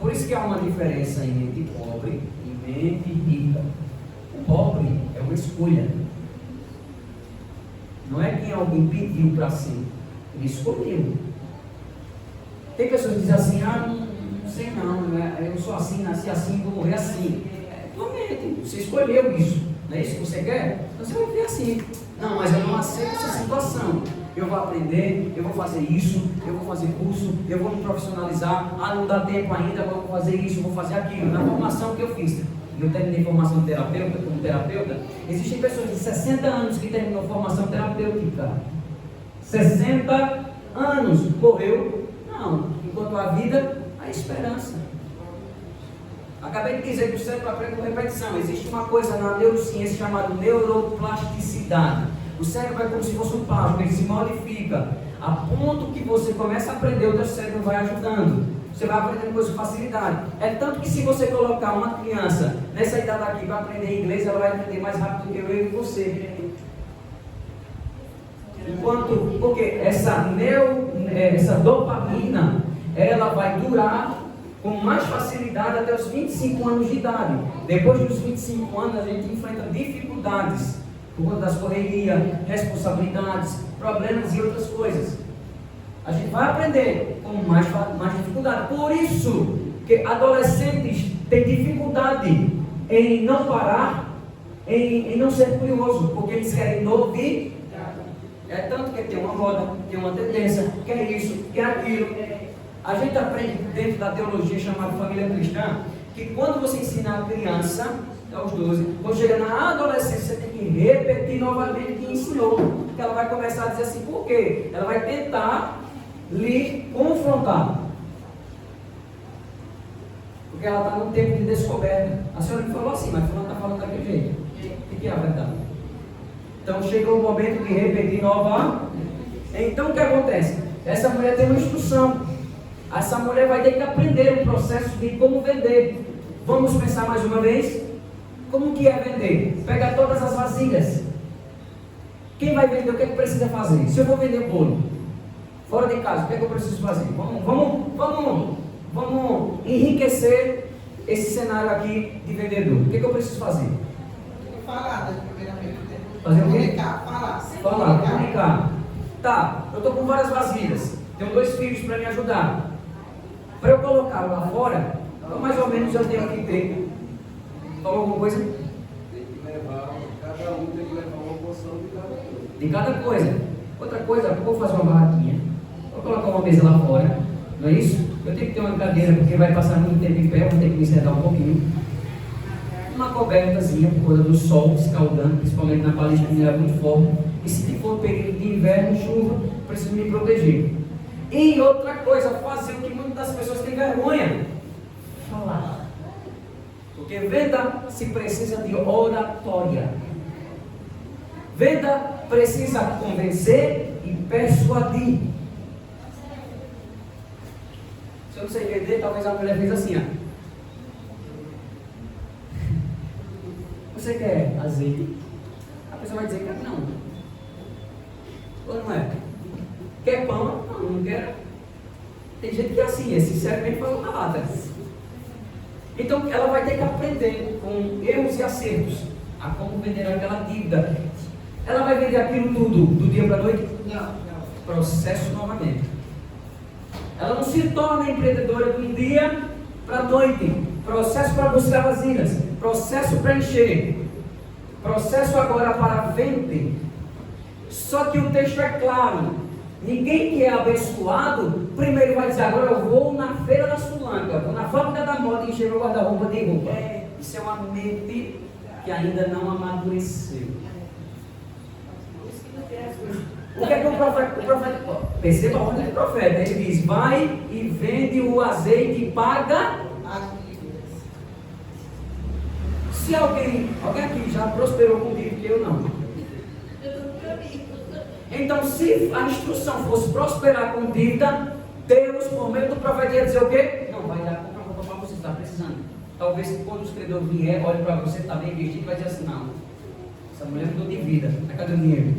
Por isso que há uma diferença entre pobre e mente rica. O pobre é uma escolha. Não é quem alguém pediu para si. Ele escolheu. Tem pessoas que dizem assim, não sei não, eu sou assim, nasci assim, vou morrer assim. Tua mente, você escolheu isso. Não é isso que você quer? Então você vai viver assim. Não, mas eu não aceito essa situação. Eu vou aprender, eu vou fazer isso, eu vou fazer curso, eu vou me profissionalizar. Não dá tempo ainda, eu vou fazer isso, eu vou fazer aquilo. Na formação que eu fiz, eu terminei formação terapeuta, como terapeuta. Existem pessoas de 60 anos que terminou formação terapêutica. 60 anos, morreu? Não. Enquanto há vida, há esperança. Acabei de dizer que o cérebro aprende com repetição. Existe uma coisa na neurociência chamada neuroplasticidade. O cérebro é como se fosse um plástico, ele se modifica. A ponto que você começa a aprender, o teu cérebro vai ajudando. Você vai aprendendo coisas com facilidade. É tanto que se você colocar uma criança nessa idade aqui para aprender inglês, ela vai aprender mais rápido do que eu e você. Porque essa dopamina, ela vai durar com mais facilidade até os 25 anos de idade. Depois dos 25 anos, a gente enfrenta dificuldades por conta das correrias, responsabilidades, problemas e outras coisas. A gente vai aprender com mais dificuldade. Por isso que adolescentes têm dificuldade em não parar, em não ser curioso, porque eles querem novidade. É tanto que tem uma moda, tem uma tendência, quer isso, quer aquilo. A gente aprende dentro da teologia chamada família cristã, que quando você ensina a criança, aos 12, quando chega na adolescência, você tem que repetir novamente o que ensinou. Porque ela vai começar a dizer assim, por quê? Ela vai tentar lhe confrontar. Porque ela está num tempo de descoberta. A senhora me falou assim, mas a fulana está falando daquele jeito. O que é a verdade? Então chegou o momento de repetir novamente. Então o que acontece? Essa mulher tem uma instrução. Essa mulher vai ter que aprender o processo de como vender. Vamos pensar mais uma vez? Como que é vender? Pegar todas as vasilhas. Quem vai vender? O que é que precisa fazer? Se eu vou vender bolo fora de casa, o que é que eu preciso fazer? Vamos enriquecer esse cenário aqui de vendedor. O que é que eu preciso fazer? Falar, primeiramente. Fazer o quê? Comunicar, falar. Falar, comunicar. Tá, eu estou com várias vasilhas. Tenho 2 filhos para me ajudar. Para eu colocar lá fora, então mais ou menos eu tenho que ter. Falou alguma coisa? Tem que levar, cada um tem que levar uma porção de cada coisa. De cada coisa. Outra coisa, eu vou fazer uma barraquinha. Vou colocar uma mesa lá fora. Não é isso? Eu tenho que ter uma cadeira, porque vai passar muito tempo em pé, eu vou ter que me sentar um pouquinho. Uma cobertazinha por conta do sol escaldando, principalmente na Palestina, é muito forte. E se for período de inverno, chuva, preciso me proteger. E outra coisa, fazer o que muitas das pessoas têm vergonha: falar. Porque venda se precisa de oratória. Venda precisa convencer e persuadir. Se eu não sei vender, talvez a mulher fez assim, ó. Você quer azeite? A pessoa vai dizer que não. Ou não é? Quer pão? Não, não quero. Tem gente que é assim, é sinceramente fala uma lata. Então ela vai ter que aprender com erros e acertos a como vender aquela dívida. Ela vai vender aquilo tudo do dia para a noite? Não. Processo novamente. Ela não se torna empreendedora de um dia para a noite. Processo para buscar vasilhas. Processo para encher. Processo agora para vender. Só que o texto é claro. Ninguém que é abençoado, primeiro vai dizer: agora eu vou na feira da Sulanca, vou na fábrica da moda e encher meu guarda-roupa de roupa. Isso é uma mente que ainda não amadureceu. O que é que o profeta perceba onde é o profeta? Ele diz: vai e vende o azeite e paga. Se alguém aqui já prosperou comigo, que eu não. Então, se a instrução fosse prosperar com dívida, Deus, por meio do profeta, ia dizer o quê? Não, vai dar, compra roupa para você, está precisando. Talvez quando o credor vier, olhe para você, está bem vestido, vai dizer assim: não, essa mulher mudou de vida, cadê o dinheiro?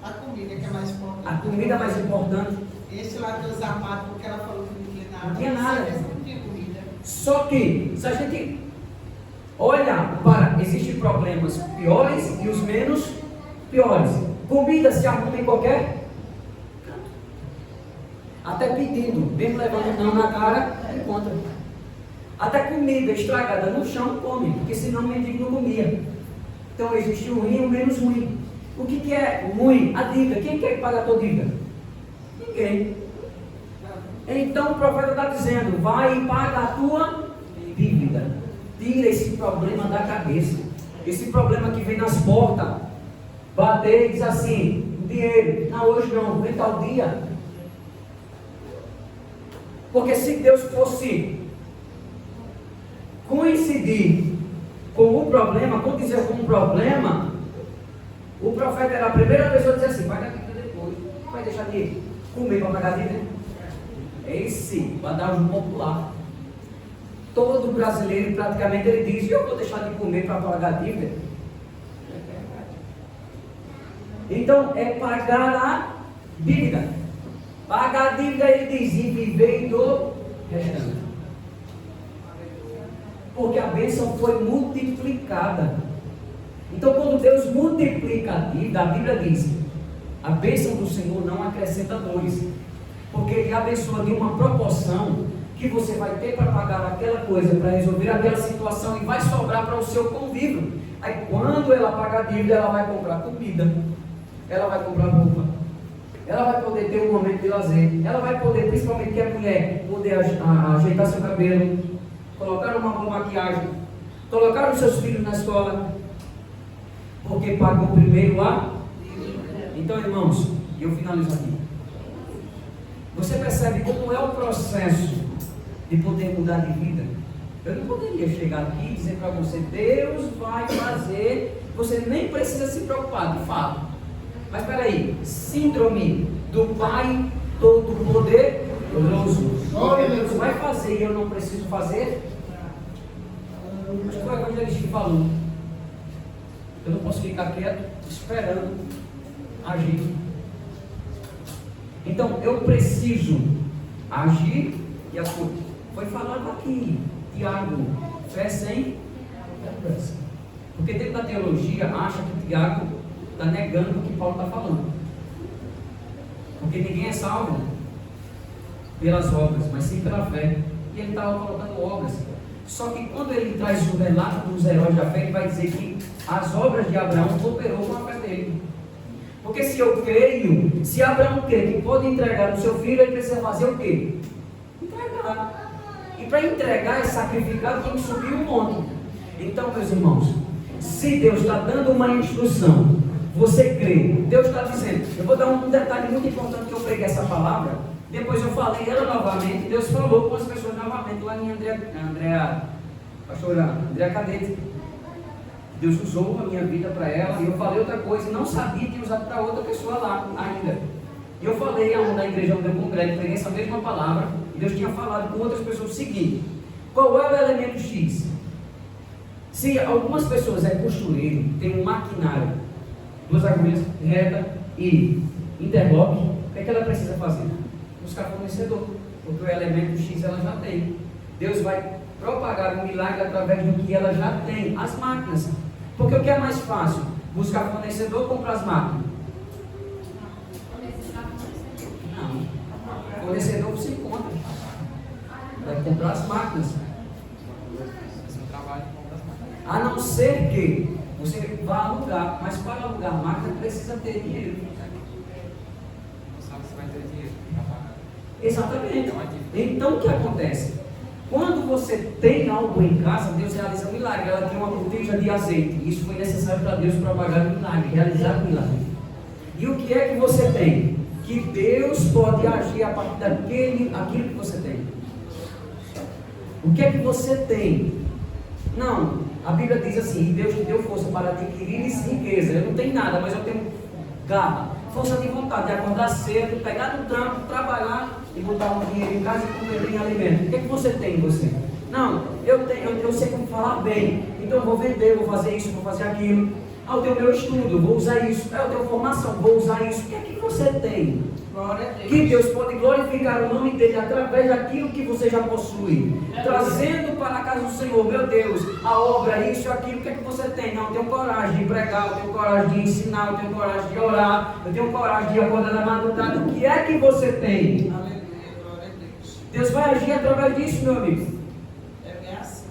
A comida que é mais importante. A comida é mais importante. Esse lá dos amados, porque ela falou que não tinha nada. Não tinha nada. Não tinha comida. Só que, se a gente olhar para, existem problemas piores e os menos piores. Comida se arruma em qualquer canto. Até pedindo, mesmo levando não na cara, encontra. Até comida estragada no chão, come, porque senão o mendigo não comia. Então existe o ruim e o menos ruim. O que é ruim? A dívida. Quem quer pagar a tua dívida? Ninguém. Então o profeta está dizendo: vai e paga a tua dívida. Tira esse problema da cabeça. Esse problema que vem nas portas. Bater e diz assim: dinheiro, não, hoje não, vem tal dia. Porque se Deus fosse coincidir com o problema, condizer com o problema, o profeta era a primeira pessoa a dizer assim: paga a dívida depois, vai deixar de comer para pagar a dívida. Esse badalho popular. Todo brasileiro praticamente ele diz: eu vou deixar de comer para pagar a dívida. Então é pagar a dívida. Pagar a dívida, ele diz, e viver do restante. Porque a bênção foi multiplicada. Então quando Deus multiplica a dívida, a Bíblia diz: a bênção do Senhor não acrescenta dores. Porque Ele abençoa de uma proporção que você vai ter para pagar aquela coisa, para resolver aquela situação, e vai sobrar para o seu convívio. Aí quando ela paga a dívida, ela vai comprar comida, ela vai comprar roupa, ela vai poder ter um momento de lazer, ela vai poder, principalmente que a mulher, poder ajeitar seu cabelo, colocar uma boa maquiagem, colocar os seus filhos na escola, porque pagou primeiro a. Então, irmãos, eu finalizo aqui. Você percebe como é o processo de poder mudar de vida? Eu não poderia chegar aqui e dizer para você: Deus vai fazer, você nem precisa se preocupar, de fato. Mas espera aí, síndrome do Pai Todo-Poderoso. Deus vai fazer e eu não preciso fazer? Acho que foi o evangelista que falou. Eu não posso ficar quieto esperando agir. Então eu preciso agir e as coisas. Foi falado aqui, Tiago, fé sem pressa. Porque dentro da teologia acha que Tiago está negando o que Paulo está falando. Porque ninguém é salvo pelas obras, mas sim pela fé. E ele estava colocando obras. Só que quando ele traz o relato dos heróis da fé, ele vai dizer que as obras de Abraão cooperou com a fé dele. Porque se eu creio, se Abraão crê que pode entregar o seu filho, ele precisa fazer o quê? Entregar. E para entregar e sacrificar, tem que subir um monte. Então, meus irmãos, se Deus está dando uma instrução, você crê, Deus está dizendo. Eu vou dar um detalhe muito importante que eu preguei essa palavra. Depois eu falei ela novamente, Deus falou com as pessoas novamente, lá em pastora Andréa Cadete. Deus usou a minha vida para ela, e eu falei outra coisa, e não sabia que ia usar para outra pessoa lá ainda. E eu falei na igreja onde eu congrego, preguei essa mesma palavra, e Deus tinha falado com outras pessoas o seguinte: qual é o elemento X? Se algumas pessoas é costureiro, tem um maquinário, duas agulhas reta e interlock, o que é que ela precisa fazer? Buscar fornecedor, porque o elemento X ela já tem. Deus vai propagar o milagre através do que ela já tem, as máquinas. Porque o que é mais fácil? Buscar fornecedor ou comprar as máquinas? Não. Fornecedor você encontra. Vai comprar as máquinas. A não ser que você vá alugar, mas para alugar a máquina precisa ter dinheiro. Não sabe se vai ter dinheiro para pagar. Exatamente. Então o que acontece? Quando você tem algo em casa, Deus realiza um milagre. Ela tem uma botija de azeite. Isso foi necessário para Deus propagar o milagre, realizar o milagre. E o que é que você tem? Que Deus pode agir a partir daquilo que você tem. O que é que você tem? Não, a Bíblia diz assim: Deus te deu força para adquirir riqueza. Eu não tenho nada, mas eu tenho garra, força de vontade de acordar cedo, pegar no trampo, trabalhar e botar um dinheiro em casa e comer em alimento. O que é que você tem em você? Não, eu sei como falar bem, então eu vou vender, vou fazer isso, vou fazer aquilo. Eu tenho meu estudo, vou usar isso. Eu tenho formação, vou usar isso. O que é que você tem? Glória a Deus. Que Deus pode glorificar o nome dele através daquilo que você já possui, trazendo para a casa do Senhor. Meu Deus, a obra, isso, aquilo. O que é que você tem? Não, eu tenho coragem de pregar, eu tenho coragem de ensinar, eu tenho coragem de orar, eu tenho coragem de acordar na madrugada. O que é que você tem? Aleluia, glória a Deus. Deus vai agir através disso, meu amigo. É bem assim.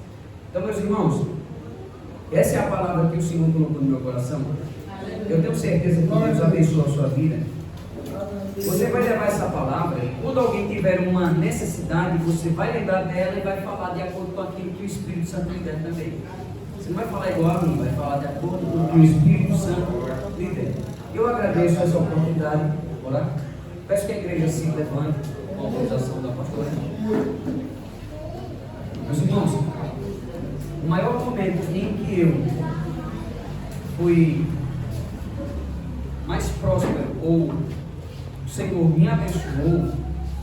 Então, meus irmãos, essa é a palavra que o Senhor colocou no meu coração. Eu tenho certeza que Deus abençoa a sua vida. Você vai levar essa palavra, quando alguém tiver uma necessidade, você vai lembrar dela e vai falar de acordo com aquilo que o Espírito Santo lhe der também. Você não vai falar igual a mim, vai falar de acordo com o que o Espírito Santo lhe der. Eu agradeço essa oportunidade. Orar. Peço que a igreja se levante com a autorização da pastora. Meus irmãos, o maior momento em que eu fui mais próspero, ou o Senhor me abençoou,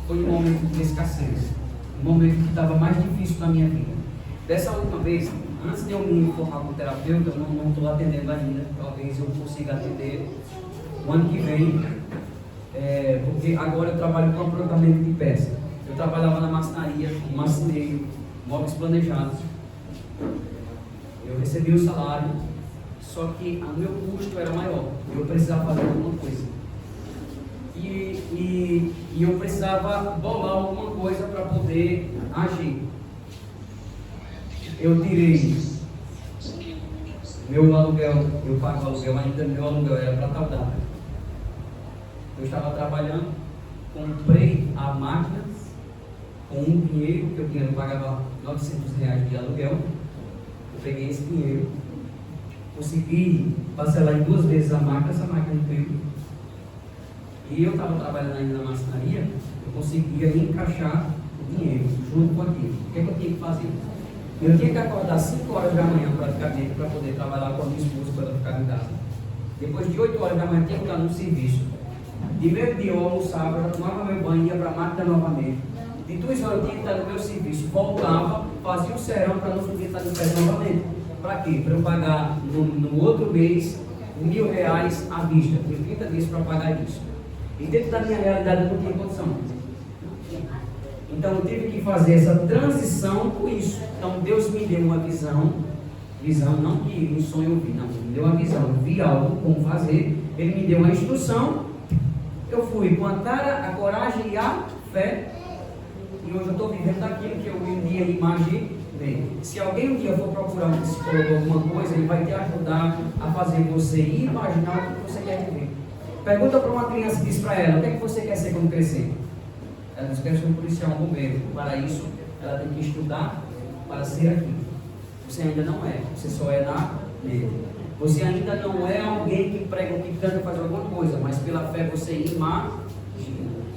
foi um momento de escassez, um momento que estava mais difícil na minha vida. Dessa última vez, antes de eu me formar como terapeuta, eu não estou atendendo ainda, talvez eu consiga atender o ano que vem, porque agora eu trabalho com aprontamento de peça. Eu trabalhava na marcenaria, em marceneiro, móveis planejados. Eu recebia o salário, só que o meu custo era maior, eu precisava fazer alguma coisa. E eu precisava bolar alguma coisa para poder agir. Eu tirei meu aluguel, eu pago aluguel ainda, meu aluguel era para tal data. Eu estava trabalhando, comprei a máquina com um dinheiro, que o dinheiro pagava R$900 de aluguel. Eu peguei esse dinheiro, consegui parcelar em 2 vezes a máquina, essa máquina veio. E eu estava trabalhando ainda na marcenaria, eu conseguia encaixar o dinheiro junto com aquilo. O que é que eu tinha que fazer? Eu tinha que acordar 5 horas da manhã praticamente para poder trabalhar com a minha esposa para ela ficar em casa. Depois de 8 horas da manhã, eu tinha que estar no serviço. De meio-dia eu almoçava, eu já tomava meu banho, ia para a máquina novamente. De 2 horas eu tinha que estar no meu serviço, voltava, fazia um serão para no dia estar de pé novamente. Para quê? Para eu pagar no outro mês R$1.000 à vista. Foi 30 dias para pagar isso. E dentro da minha realidade eu não tinha condição. Então eu tive que fazer essa transição com isso. Então Deus me deu uma visão Visão, não que um sonho eu vi, não. Ele me deu a visão, eu vi algo, como fazer. Ele me deu uma instrução. Eu fui com a tara, a coragem e a fé. E hoje eu estou vivendo daquilo que eu um dia imaginei. Se alguém um dia for procurar um psicólogo alguma coisa, ele vai te ajudar a fazer você imaginar o que você quer viver. Pergunta para uma criança e diz para ela: o que é que você quer ser quando crescer? Ela diz: quer ser um policial, um bombeiro. Para isso, ela tem que estudar para ser aquilo. Você ainda não é, você só é na dele. Você ainda não é alguém que prega, que canta, faz alguma coisa, mas pela fé você imagina.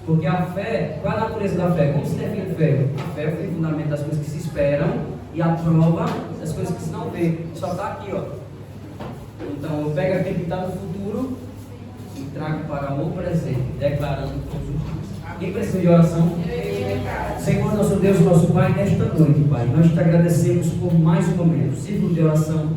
Porque a fé, qual é a natureza da fé? Como se define a fé? A fé é o fundamento das coisas que se esperam e a prova das coisas que se não vê. Só está aqui, ó. Então eu pego aquele que está no futuro e trago para o presente, declarando todos os dias. Quem precisa de oração? Senhor, nosso Deus, nosso Pai, nesta noite, Pai, nós te agradecemos por mais um momento, círculo de oração.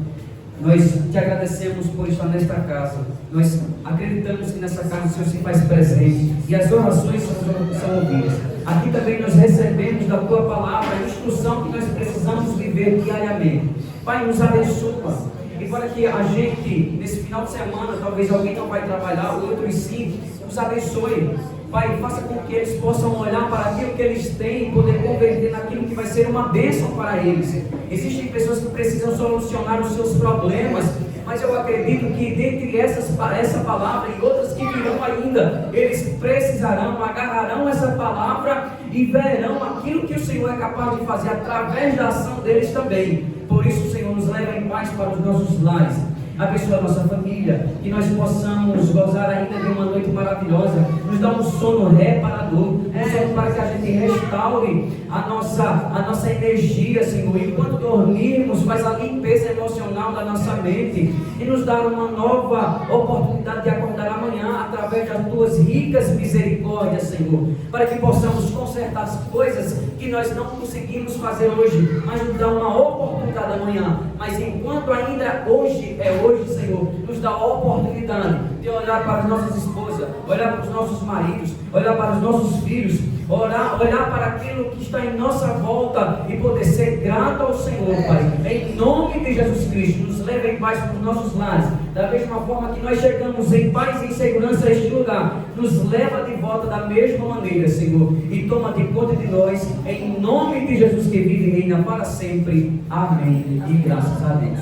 Nós te agradecemos por estar nesta casa. Nós acreditamos que nessa casa o Senhor se faz presente e as orações são ouvidas. Aqui também nós recebemos da tua palavra a instrução que nós precisamos viver diariamente. Pai, nos abençoa. E para que a gente, nesse final de semana, talvez alguém não vai trabalhar, outros sim, nos abençoe. Pai, faça com que eles possam olhar para aquilo que eles têm e poder converter naquilo que vai ser uma bênção para eles. Existem pessoas que precisam solucionar os seus problemas, mas eu acredito que dentre essa palavra e outras que virão ainda, eles precisarão, agarrarão essa palavra e verão aquilo que o Senhor é capaz de fazer através da ação deles também. Por isso, Senhor, nos leva em paz para os nossos lares. Abençoa a nossa família, que nós possamos gozar ainda de uma noite maravilhosa, nos dá um sono reparador, um sono para que a gente restaure a nossa energia, Senhor, enquanto dormirmos, faz a limpeza emocional da nossa mente e nos dá uma nova oportunidade de acordar amanhã através das tuas ricas misericórdias, Senhor, para que possamos consertar as coisas que nós não conseguimos fazer hoje, mas nos dá uma oportunidade amanhã. Mas enquanto ainda hoje é hoje, Senhor, nos dá a oportunidade de olhar para as nossas esposas, olhar para os nossos maridos, olhar para os nossos filhos, olhar para aquilo que está em nossa volta e poder ser grato ao Senhor, Pai. Em nome de Jesus Cristo, nos leva em paz para os nossos lares. Da mesma forma que nós chegamos em paz e em segurança a este lugar, nos leva de volta da mesma maneira, Senhor, e toma de conta de nós, em nome de Jesus que vive e reina para sempre. Amém. E graças a Deus.